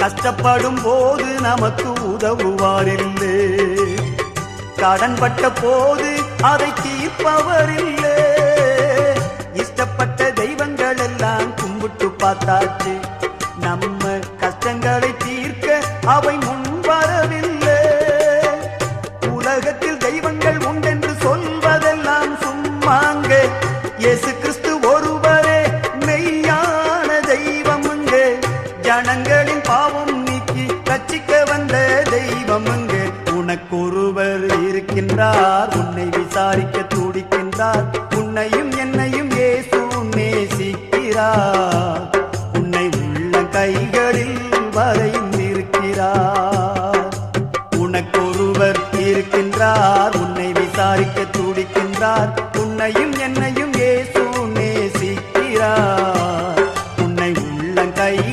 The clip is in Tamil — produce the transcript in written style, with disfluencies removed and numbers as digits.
கஷ்டப்படும் போது நமக்கு உதவுவாரில்லை, கடன்பட்ட போது அதை தீர்ப்பவரில்லை. இஷ்டப்பட்ட தெய்வங்கள் எல்லாம் கும்பிட்டு பார்த்தாச்சு, நம்ம கஷ்டங்களை தீர்க்க அவை முன்வரவில்லை. உலகத்தில் தெய்வங்கள் உண்டென்று சொல்வதெல்லாம் சும்மாங்க, இயேசு கிறிஸ்து ஒருவரே மெய்யான தெய்வமுங்க. ஜனங்களின் பாவம் நீக்கி ரட்சிக்க வந்த தெய்வமுங்க. உனக்கொருவர் இருக்கின்றார், உன்னை விசாரிக்க துடிக்கின்றார். உன்னையும் என்னையும் இயேசு நேசிக்கிறார், உன்னை உள்ள கைகளில் வரைந்திருக்கிறார். உனக்கொருவர் இருக்கின்றார், உன்னை விசாரிக்க துடிக்கின்றார்.